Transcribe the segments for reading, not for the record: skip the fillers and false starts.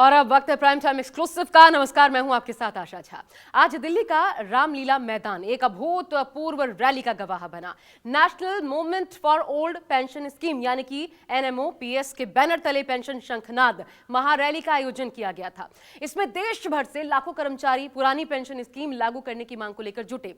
और अब वक्त है प्राइम टाइम एक्सक्लूसिव का। नमस्कार, मैं हूं आपके साथ आशा झा। आज दिल्ली का रामलीला मैदान एक अभूतपूर्व रैली का गवाह बना। National movement for old pension scheme यानी कि NMOPS के बैनर तले पेंशन शंखनाद महारैली का आयोजन किया गया था। इसमें देश भर से लाखों कर्मचारी पुरानी पेंशन स्कीम लागू करने की मांग को लेकर जुटे।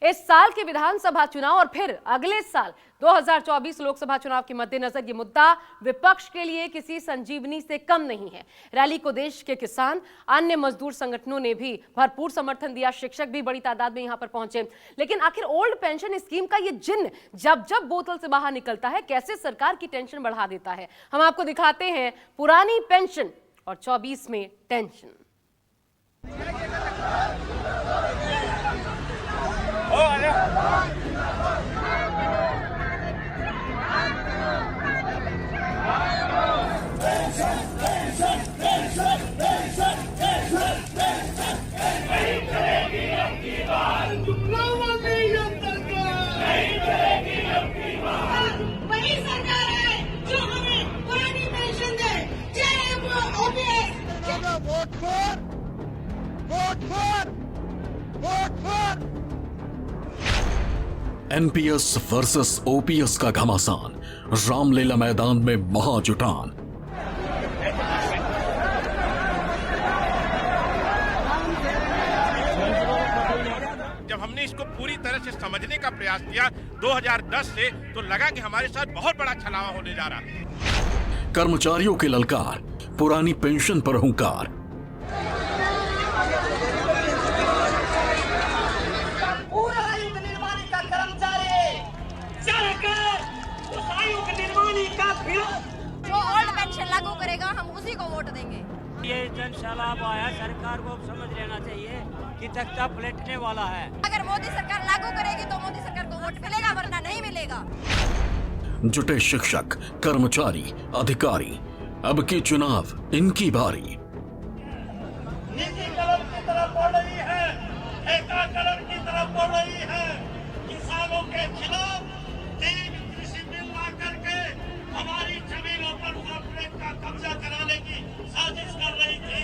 इस साल के विधानसभा चुनाव और फिर अगले साल 2024 लोकसभा चुनाव के मद्देनजर ये मुद्दा विपक्ष के लिए किसी संजीवनी से कम नहीं है। रैली को देश के किसान, अन्य मजदूर संगठनों ने भी भरपूर समर्थन दिया। शिक्षक भी बड़ी तादाद में यहां पर पहुंचे। लेकिन आखिर ओल्ड पेंशन स्कीम का ये जिन्न जब जब बोतल से बाहर निकलता है, कैसे सरकार की टेंशन बढ़ा देता है। हम आपको दिखाते हैं पुरानी पेंशन और 24 में टेंशन। NPS वर्सेस OPS का घमासान, रामलीला मैदान में महाजुटान। जब हमने इसको पूरी तरह से समझने का प्रयास किया 2010 से, तो लगा कि हमारे साथ बहुत बड़ा छलावा होने जा रहा है। कर्मचारियों के ललकार, पुरानी पेंशन पर हुंकार। जो ओल्ड पेंशन लागू करेगा हम उसी को वोट देंगे। ये जनशाला आया, सरकार को समझ लेना चाहिए कि तख्ता पलटने वाला है। अगर मोदी सरकार लागू करेगी तो मोदी सरकार को वोट मिलेगा, वरना नहीं मिलेगा। जुटे शिक्षक, कर्मचारी, अधिकारी, अब की चुनाव इनकी बारी। नीति कलम की तरफ बढ़ रही है, ठेका कलम की तरफ बढ़ रही है। किसानों के खिलाफ 3 कृषि बिल ला करके हमारी जमीनों पर कॉर्पोरेट का कब्जा कराने की साजिश कर रही थी।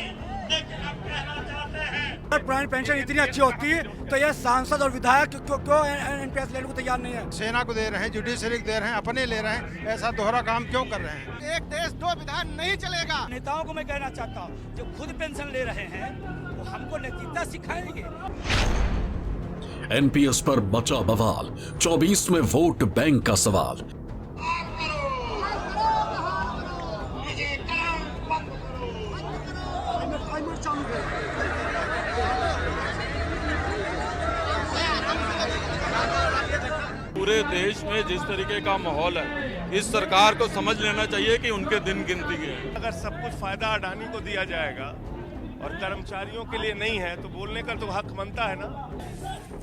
लेकिन अब कहना चाहते हैं, अगर पुरानी पेंशन इतनी अच्छी होती तो यह सांसद और विधायक क्यों NPS लेने को तैयार नहीं है। सेना को दे रहे हैं, जुडिशरी को दे रहे हैं, अपने ले रहे हैं, ऐसा दोहरा काम क्यों कर रहे हैं। एक देश दो विधान नहीं चलेगा। नेताओं को मैं कहना चाहता हूँ, जो खुद पेंशन ले रहे हैं वो हमको नैतिकता सिखाएंगे। NPS पर बचा बवाल, 24 में वोट बैंक का सवाल। पूरे देश में जिस तरीके का माहौल है, इस सरकार को समझ लेना चाहिए कि उनके दिन गिनती के हैं। अगर सब कुछ फायदा अडानी को दिया जाएगा और कर्मचारियों के लिए नहीं है, तो बोलने का तो हक बनता है ना।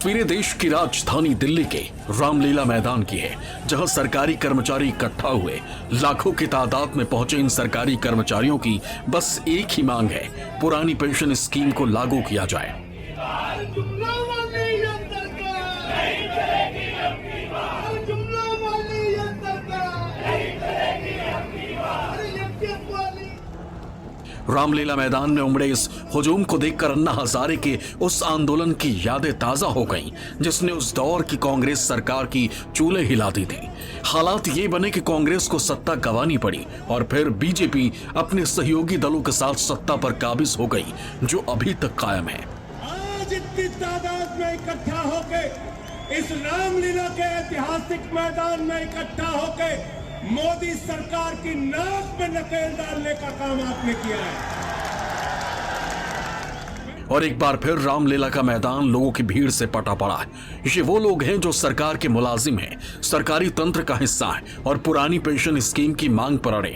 पूरे देश की राजधानी दिल्ली के रामलीला मैदान की है, जहां सरकारी कर्मचारी इकट्ठा हुए। लाखों की तादाद में पहुंचे इन सरकारी कर्मचारियों की बस एक ही मांग है, पुरानी पेंशन स्कीम को लागू किया जाए। रामलीला मैदान में उमड़े इस हुजूम को देखकर अन्ना हजारे के उस आंदोलन की यादें ताजा हो गईं, जिसने उस दौर की कांग्रेस सरकार की चूल्हे हिला दी थी। हालात ये बने कि कांग्रेस को सत्ता गंवानी पड़ी और फिर बीजेपी अपने सहयोगी दलों के साथ सत्ता पर काबिज हो गई, जो अभी तक कायम है। आज इतनी तादाद में इकट्ठा होके इस रामलीला के ऐतिहासिक मैदान में इकट्ठा होके मोदी सरकार की नाक में नकेल डालने का काम आपने किया है। और एक बार फिर रामलीला का मैदान लोगों की भीड़ से पटा पड़ा है। ये वो लोग हैं जो सरकार के मुलाजिम हैं, सरकारी तंत्र का हिस्सा है और पुरानी पेंशन स्कीम की मांग पर अड़े।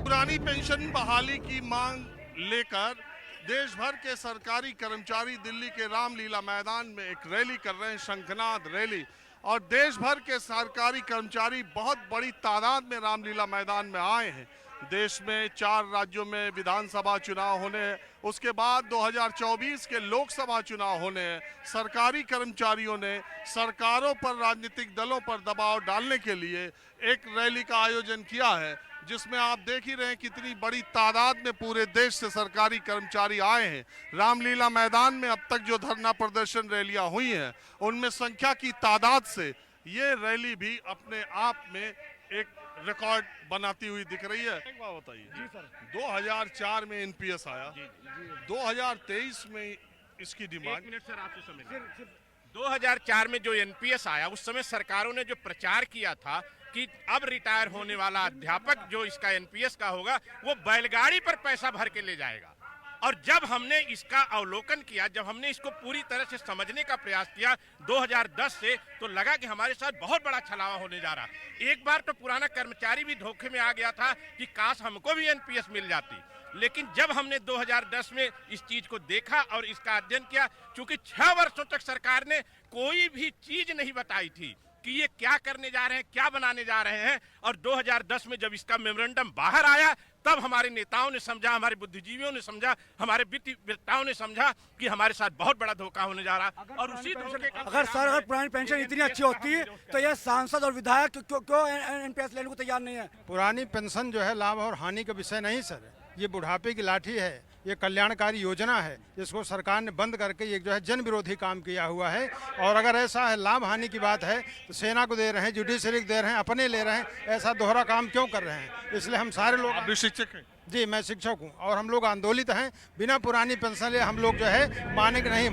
पुरानी पेंशन बहाली की मांग लेकर देश भर के सरकारी कर्मचारी दिल्ली के रामलीला मैदान में एक रैली कर रहे हैं, शंखनाद रैली। और देश भर के सरकारी कर्मचारी बहुत बड़ी तादाद में रामलीला मैदान में आए हैं। देश में 4 राज्यों में विधानसभा चुनाव होने उसके बाद 2024 के लोकसभा चुनाव होने हैं। सरकारी कर्मचारियों ने सरकारों पर, राजनीतिक दलों पर दबाव डालने के लिए एक रैली का आयोजन किया है, जिसमें आप देख ही रहे हैं कितनी बड़ी तादाद में पूरे देश से सरकारी कर्मचारी आए हैं। रामलीला मैदान में अब तक जो धरना प्रदर्शन रैलियां हुई हैं, उनमें संख्या की तादाद से ये रैली भी अपने आप में एक रिकॉर्ड बनाती हुई दिख रही है। एक बात बताइए जी सर, 2004 में एनपीएस आया, 2023 में इसकी डिमांड। 1 मिनट सर, आपसे समझ 2004 में जो एनपीएस आया, उस समय सरकारों ने जो प्रचार किया था कि अब रिटायर होने वाला अध्यापक जो इसका एनपीएस का होगा, वो बैलगाड़ी पर पैसा भर के ले जाएगा। और जब हमने इसका अवलोकन किया, जब हमने इसको पूरी तरह से समझने का प्रयास किया 2010 से, तो लगा कि हमारे साथ बहुत बड़ा छलावा होने जा रहा। एक बार तो पुराना कर्मचारी भी धोखे में आ गया था कि काश हमको भी एनपीएस मिल जाती। लेकिन जब हमने 2010 में इस चीज को देखा और इसका अध्ययन किया, चूंकि 6 वर्षों तक सरकार ने कोई भी चीज नहीं बताई थी कि ये क्या करने जा रहे हैं, क्या बनाने जा रहे हैं, और 2010 में जब इसका मेमोरेंडम बाहर आया, तब हमारे नेताओं ने समझा, हमारे बुद्धिजीवियों ने समझा, हमारे वित्तवेत्ताओं ने समझा कि हमारे साथ बहुत बड़ा धोखा होने जा रहा। और उसी धोखे का अगर पुरानी पेंशन इतनी अच्छी होती है तो ये सांसद और विधायक क्यों एनपीएस लेने को तैयार नहीं है? पुरानी पेंशन जो है लाभ और हानि का विषय नहीं सर, ये बुढ़ापे की लाठी है, ये कल्याणकारी योजना है, जिसको सरकार ने बंद करके एक जो है जन विरोधी काम किया हुआ है। और अगर ऐसा है लाभ हानि की बात है तो सेना को दे रहे हैं, जुडिशरी को दे रहे हैं, अपने ले रहे हैं, ऐसा दोहरा काम क्यों कर रहे हैं? इसलिए हम सारे लोग। आप भी शिक्षक हैं? जी, मैं शिक्षक हूँ और हम लोग आंदोलित हैं। बिना पुरानी पेंशन ले हम लोग जो है मानेंगे नहीं।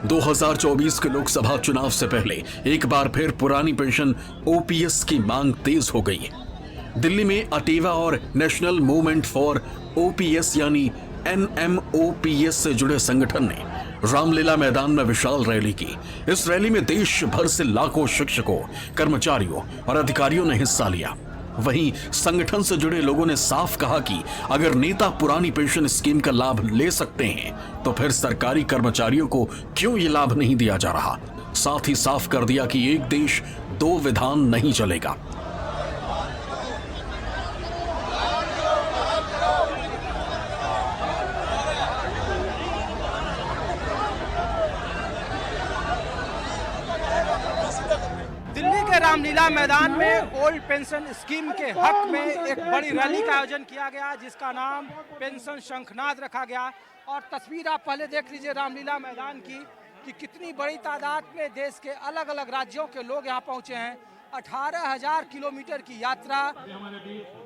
2024 के लोकसभा चुनाव से पहले एक बार फिर पुरानी पेंशन ओपीएस की मांग तेज हो गई। दिल्ली में अटेवा और नेशनल मूवमेंट फॉर ओपीएस यानी एनएमओपीएस से जुड़े संगठन ने रामलीला मैदान में विशाल रैली की। इस रैली में देश भर से लाखों शिक्षकों, कर्मचारियों और अधिकारियों ने हिस्सा लिया। वहीं संगठन से जुड़े लोगों ने साफ कहा कि अगर नेता पुरानी पेंशन स्कीम का लाभ ले सकते हैं तो फिर सरकारी कर्मचारियों को क्यों ये लाभ नहीं दिया जा रहा। साथ ही साफ कर दिया कि एक देश दो विधान नहीं चलेगा। रामलीला मैदान में ओल्ड पेंशन स्कीम के हक में एक बड़ी रैली का आयोजन किया गया, जिसका नाम पेंशन शंखनाद रखा गया। और तस्वीर आप पहले देख लीजिए रामलीला मैदान की कि कितनी बड़ी तादाद में देश के अलग अलग राज्यों के लोग यहाँ पहुँचे हैं। 18,000 किलोमीटर की यात्रा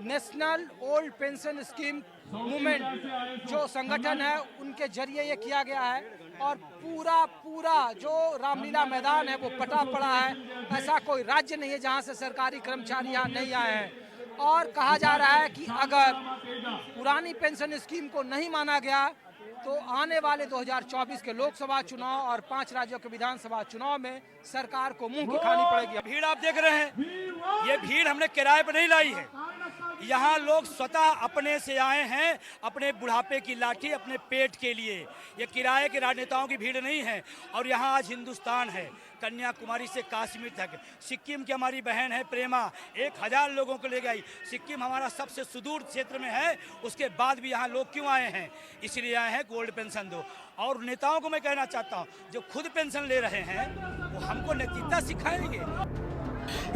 national old pension scheme movement जो संगठन है उनके जरिए ये किया गया है। और पूरा जो रामलीला मैदान है वो पटा पड़ा है। ऐसा कोई राज्य नहीं है जहां से सरकारी कर्मचारी यहाँ नहीं आए हैं। और कहा जा रहा है कि अगर पुरानी पेंशन स्कीम को नहीं माना गया तो आने वाले 2024 के लोकसभा चुनाव और 5 राज्यों के विधानसभा चुनाव में सरकार को मुंह की खानी पड़ेगी। भीड़ आप देख रहे हैं, ये भीड़ हमने किराए पर नहीं लाई है। यहाँ लोग स्वतः अपने से आए हैं, अपने बुढ़ापे की लाठी अपने पेट के लिए। ये किराए के राजनेताओं की भीड़ नहीं है। और यहाँ आज हिंदुस्तान है, कन्याकुमारी से कश्मीर तक। सिक्किम की हमारी बहन है प्रेमा, 1000 लोगों को ले गई। सिक्किम हमारा सबसे सुदूर क्षेत्र में है, उसके बाद भी यहाँ लोग क्यों आए हैं? इसलिए आए हैं गोल्ड पेंशन दो। और नेताओं को मैं कहना चाहता हूँ, जो खुद पेंशन ले रहे हैं वो हमको नैतिकता सिखाएंगे।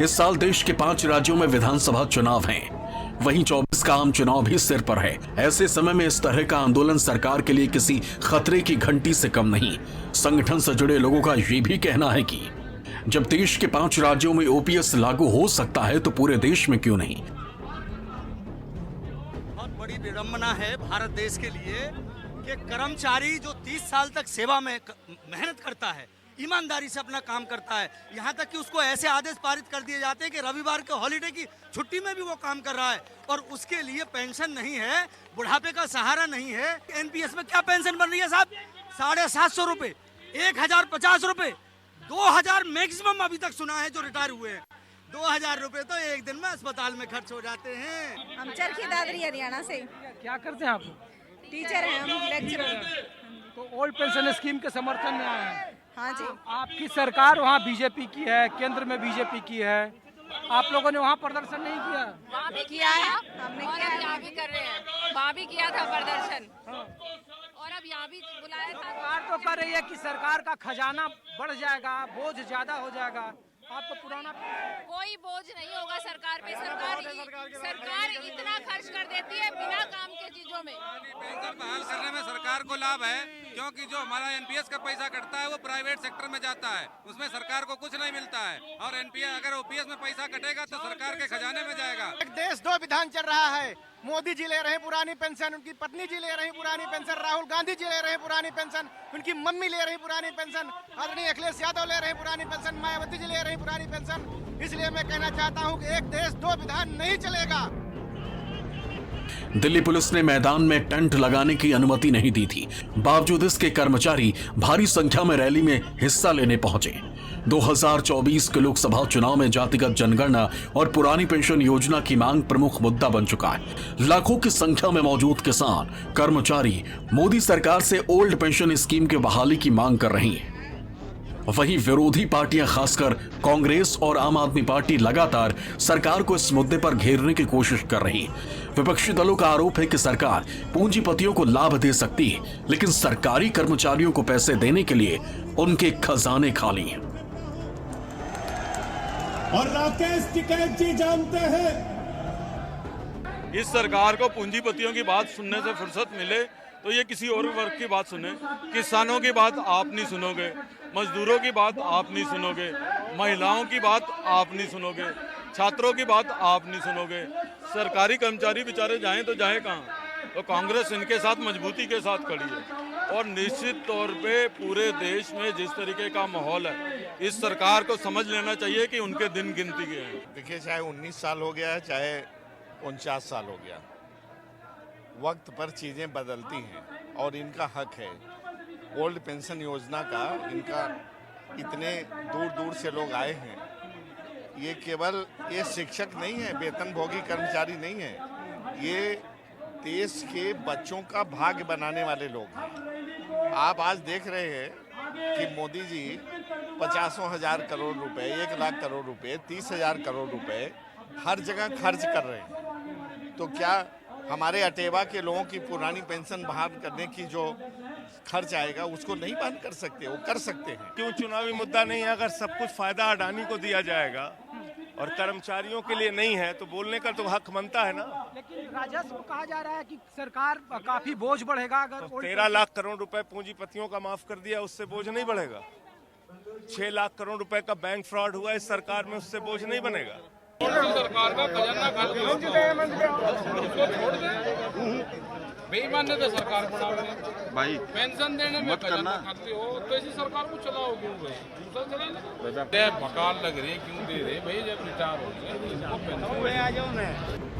इस साल देश के 5 राज्यों में विधानसभा चुनाव हैं। वहीं 24 का आम चुनाव भी सिर पर है। ऐसे समय में इस तरह का आंदोलन सरकार के लिए किसी खतरे की घंटी से कम नहीं। संगठन से जुड़े लोगों का ये भी कहना है कि जब देश के 5 राज्यों में ओपीएस लागू हो सकता है तो पूरे देश में क्यों नहीं। बहुत बड़ी विडंबना है भारत देश के लिए कि कर्मचारी जो 30 साल तक सेवा में मेहनत करता है, ईमानदारी से अपना काम करता है, यहाँ तक कि उसको ऐसे आदेश पारित कर दिए जाते हैं कि रविवार के हॉलीडे की छुट्टी में भी वो काम कर रहा है और उसके लिए पेंशन नहीं है, बुढ़ापे का सहारा नहीं है। एनपीएस में क्या पेंशन बन रही है साहब? 750 रुपए, 1050 रुपए, 2000 मैक्सिमम अभी तक सुना है जो रिटायर हुए हैं। 2000 रुपए तो एक दिन में अस्पताल में खर्च हो जाते हैं। हम चरखी दादरी हरियाणा से। क्या करते हैं आप? टीचर हैं हम, लेक्चरर। तो ओल्ड पेंशन स्कीम के समर्थन में आए हैं। हाँ जी। आपकी सरकार वहाँ बीजेपी की है, केंद्र में बीजेपी की है, आप लोगों ने वहाँ प्रदर्शन नहीं किया? वहाँ भी किया है, हमने किया है, यहाँ भी कर रहे हैं। वहाँ भी किया था प्रदर्शन और अब यहाँ भी बुलाया था। सरकार तो कर रही है कि सरकार का खजाना बढ़ जाएगा, बोझ ज्यादा हो जाएगा। आपको पुराना कोई बोझ नहीं होगा सरकार पे। सरकार इतना खर्च कर देती है बिना काम के चीजों में। पेंशन बहाल करने में सरकार को लाभ है, क्योंकि जो हमारा एनपीएस का पैसा कटता है वो प्राइवेट सेक्टर में जाता है, उसमें सरकार को कुछ नहीं मिलता है। और एनपीएस अगर ओपीएस में पैसा कटेगा तो सरकार के खजाने में जाएगा। एक देश दो विधान चल रहा है। मोदी जी ले रहे हैं पुरानी पेंशन, उनकी पत्नी जी ले रही हैं पुरानी पेंशन, राहुल गांधी जी ले रहे हैं पुरानी पेंशन, उनकी मम्मी ले रही हैं पुरानी पेंशन, आदरणीय अखिलेश यादव ले रहे हैं पुरानी पेंशन, मायावती जी ले रही हैं पुरानी पेंशन। इसलिए मैं कहना चाहता हूं कि एक देश दो विधान नहीं चलेगा। दिल्ली पुलिस ने मैदान में टेंट लगाने की अनुमति नहीं दी थी। बावजूद इसके कर्मचारी भारी संख्या में रैली में हिस्सा लेने पहुंचे। 2024 के लोकसभा चुनाव में जातिगत जनगणना और पुरानी पेंशन योजना की मांग प्रमुख मुद्दा बन चुका है। लाखों की संख्या में मौजूद किसान कर्मचारी मोदी सरकार से ओल्ड पेंशन स्कीम के बहाली की मांग कर रही हैं। वहीं विरोधी पार्टियां खासकर कांग्रेस और आम आदमी पार्टी लगातार सरकार को इस मुद्दे पर घेरने की कोशिश कर रही है। विपक्षी दलों का आरोप है कि सरकार पूंजीपतियों को लाभ दे सकती है, लेकिन सरकारी कर्मचारियों को पैसे देने के लिए उनके खजाने खाली हैं। और राकेश टिकैत जी जानते हैं, इस सरकार को पूंजीपतियों की बात सुनने से फुर्सत मिले तो ये किसी और वर्ग की बात सुने। किसानों की बात आप नहीं सुनोगे, मजदूरों की बात आप नहीं सुनोगे, महिलाओं की बात आप नहीं सुनोगे, छात्रों की बात आप नहीं सुनोगे। सरकारी कर्मचारी बेचारे जाएं तो जाएं कहाँ? तो कांग्रेस इनके साथ मजबूती के साथ खड़ी है। और निश्चित तौर पे पूरे देश में जिस तरीके का माहौल है, इस सरकार को समझ लेना चाहिए कि उनके दिन गिनती के हैं। देखिए, चाहे 19 साल हो गया है, चाहे 49 साल हो गया, वक्त पर चीज़ें बदलती हैं और इनका हक है। ओल्ड पेंशन योजना का इनका इतने दूर दूर से लोग आए हैं। ये केवल ये शिक्षक नहीं है, वेतनभोगी कर्मचारी नहीं है, ये देश के बच्चों का भाग्य बनाने वाले लोग हैं। आप आज देख रहे हैं कि मोदी जी 50,000 करोड़ रुपए, 1 लाख करोड़ रुपए, 30,000 करोड़ रुपए हर जगह खर्च कर रहे हैं। तो क्या हमारे अटेवा के लोगों की पुरानी पेंशन बहाल करने की जो खर्च आएगा उसको नहीं बंद कर सकते? वो कर सकते हैं। क्यों चुनावी मुद्दा नहीं है? अगर सब कुछ फायदा अडानी को दिया जाएगा और कर्मचारियों के लिए नहीं है तो बोलने का तो हक बनता है ना। लेकिन राजस्व कहा जा रहा है कि सरकार काफी बोझ बढ़ेगा अगर 13 लाख करोड़ रुपए पूंजीपतियों का माफ कर दिया, उससे बोझ नहीं बढ़ेगा। 6 लाख करोड़ रुपए का बैंक फ्रॉड हुआ इस सरकार में, उससे बोझ नहीं बनेगा। सरकार का खजाना खाली बेईमानी तो सरकार बनाओगे भाई, पेंशन देने में खजाना खाते हो तो ऐसी सरकार को चलाओ क्यों भाई? दूसरा चला बकाल लग रही क्यों दे रहे भाई? जब रिटायर हो गए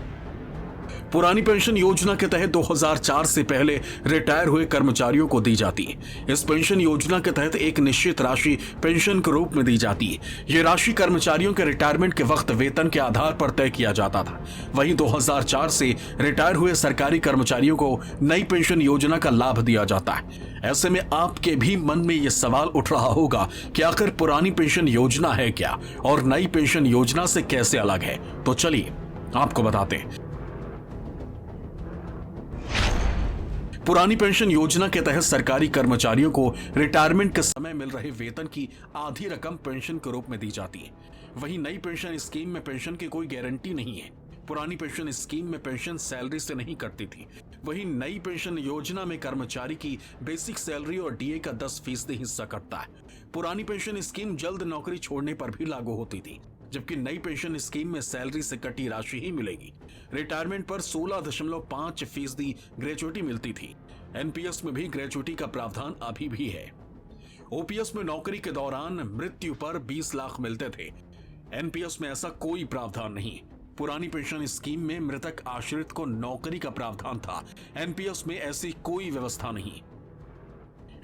पुरानी पेंशन योजना के तहत 2004 से पहले रिटायर हुए कर्मचारियों को दी जाती है। इस पेंशन योजना के तहत एक निश्चित राशि पेंशन के रूप में दी जाती है। यह राशि कर्मचारियों के रिटायरमेंट के वक्त वेतन के आधार पर तय किया जाता था। वहीं 2004 से रिटायर हुए सरकारी कर्मचारियों को नई पेंशन योजना का लाभ दिया जाता है। ऐसे में आपके भी मन में यह सवाल उठ रहा होगा कि आखिर पुरानी पेंशन योजना है क्या और नई पेंशन योजना से कैसे अलग है? तो चलिए आपको बताते हैं। पुरानी पेंशन योजना के तहत सरकारी कर्मचारियों को रिटायरमेंट के समय मिल रहे वेतन की आधी रकम पेंशन के रूप में दी जाती है। वहीं नई पेंशन स्कीम में पेंशन की कोई गारंटी नहीं है। पुरानी पेंशन स्कीम में पेंशन सैलरी से नहीं कटती थी। वहीं नई पेंशन योजना में कर्मचारी की बेसिक सैलरी और डीए का 10% हिस्सा कटता है। पुरानी पेंशन स्कीम जल्द नौकरी छोड़ने पर भी लागू होती थी, जबकि नई पेंशन स्कीम में सैलरी से कटी राशि ही मिलेगी। रिटायरमेंट पर 16.5% ग्रेचुइटी मिलती थी। एनपीएस में भी ग्रेचुइटी का प्रावधान अभी भी है। ओपीएस में नौकरी के दौरान मृत्यु पर 20 लाख मिलते थे। एनपीएस में ऐसा कोई प्रावधान नहीं। पुरानी पेंशन स्कीम में मृतक आश्रित को नौकरी का प्रावधान था। एनपीएस में ऐसी कोई व्यवस्था नहीं।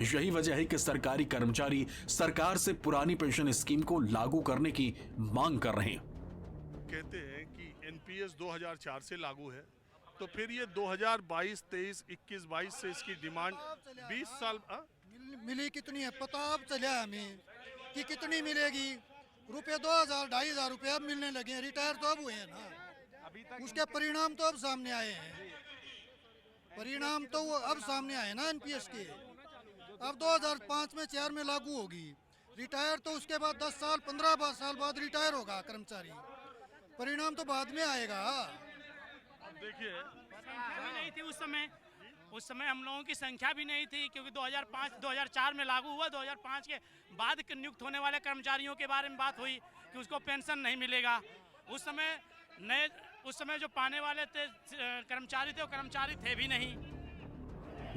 यही वजह है कि सरकारी कर्मचारी सरकार से पुरानी पेंशन स्कीम को लागू करने की मांग कर रहे हैं। कहते हैं कि एनपीएस 2004 से लागू है, तो फिर ये 2022, 23, 21, 22 से इसकी डिमांड 20 साल मिली कितनी है पता अब चला हमें कि कितनी मिलेगी। रुपये 2000 2500 रुपये अब मिलने लगे हैं। रिटायर तो अब हुए हैं ना, उसके परिणाम तो अब सामने आए हैं। परिणाम तो वो अब सामने आए ना एनपीएस के। अब 2005 में 4 में लागू होगी। रिटायर तो उसके बाद 10 साल 15 साल बाद रिटायर होगा कर्मचारी। परिणाम तो बाद में आएगा। देखिए नहीं थी उस समय हम लोगों की संख्या भी नहीं थी, क्योंकि 2004 में लागू हुआ। 2005 के बाद नियुक्त होने वाले कर्मचारियों के बारे में बात हुई कि उसको पेंशन नहीं मिलेगा। उस समय जो पाने वाले थे कर्मचारी थे, वो कर्मचारी थे भी नहीं।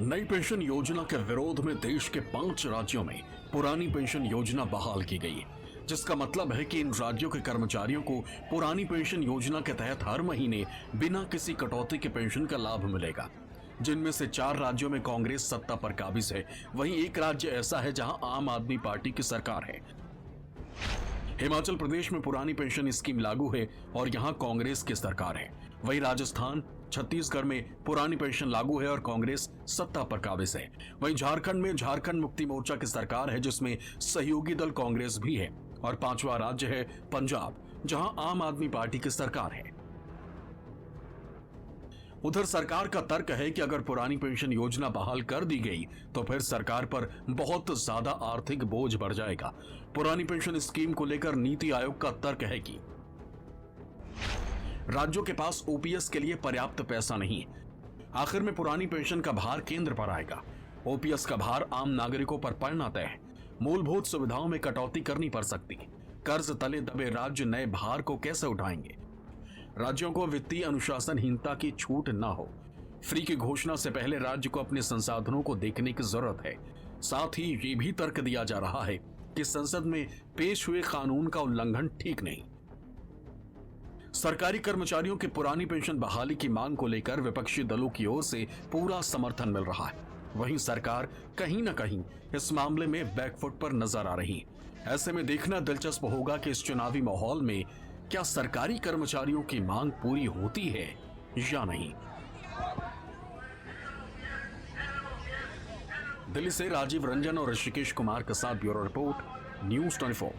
नई पेंशन योजना के विरोध में देश के 5 राज्यों में पुरानी पेंशन योजना बहाल की गई, जिसका मतलब है कि इन राज्यों के कर्मचारियों को पुरानी पेंशन योजना के तहत हर महीने बिना किसी कटौती के पेंशन का लाभ मिलेगा, जिनमें से 4 राज्यों में कांग्रेस सत्ता पर काबिज है। वहीं एक राज्य ऐसा है जहां आम आदमी पार्टी की सरकार है। हिमाचल प्रदेश में पुरानी पेंशन स्कीम लागू है और यहां कांग्रेस की सरकार है। वहीं राजस्थान, छत्तीसगढ़ में पुरानी पेंशन लागू है और कांग्रेस सत्ता पर काबिज है। वहीं झारखंड में झारखंड मुक्ति मोर्चा की सरकार है, जिसमें सहयोगी दल कांग्रेस भी है। और 5वां राज्य है पंजाब, जहां आम आदमी पार्टी की सरकार है। उधर सरकार का तर्क है कि अगर पुरानी पेंशन योजना बहाल कर दी गई तो फिर सरकार पर बहुत ज्यादा आर्थिक बोझ बढ़ जाएगा। पुरानी पेंशन स्कीम को लेकर नीति आयोग का तर्क है कि राज्यों के पास ओपीएस के लिए पर्याप्त पैसा नहीं है। आखिर में पुरानी पेंशन का भार केंद्र पर आएगा। ओपीएस का भार आम नागरिकों पर पड़ना तय है। मूलभूत सुविधाओं में कटौती करनी पड़ सकती है। कर्ज तले दबे राज्य नए भार को कैसे उठाएंगे? राज्यों को वित्तीय अनुशासनहीनता की छूट ना हो। फ्री की घोषणा से पहले राज्य को अपने संसाधनों को देखने की जरूरत है। साथ ही ये भी तर्क दिया जा रहा है कि संसद में पेश हुए कानून का उल्लंघन ठीक नहीं। सरकारी कर्मचारियों की पुरानी पेंशन बहाली की मांग को लेकर विपक्षी दलों की ओर से पूरा समर्थन मिल रहा है। वहीं सरकार कहीं न कहीं इस मामले में बैकफुट पर नजर आ रही है। ऐसे में देखना दिलचस्प होगा कि इस चुनावी माहौल में क्या सरकारी कर्मचारियों की मांग पूरी होती है या नहीं। दिल्ली से राजीव रंजन और ऋषिकेश कुमार के साथ ब्यूरो रिपोर्ट, न्यूज़ 24।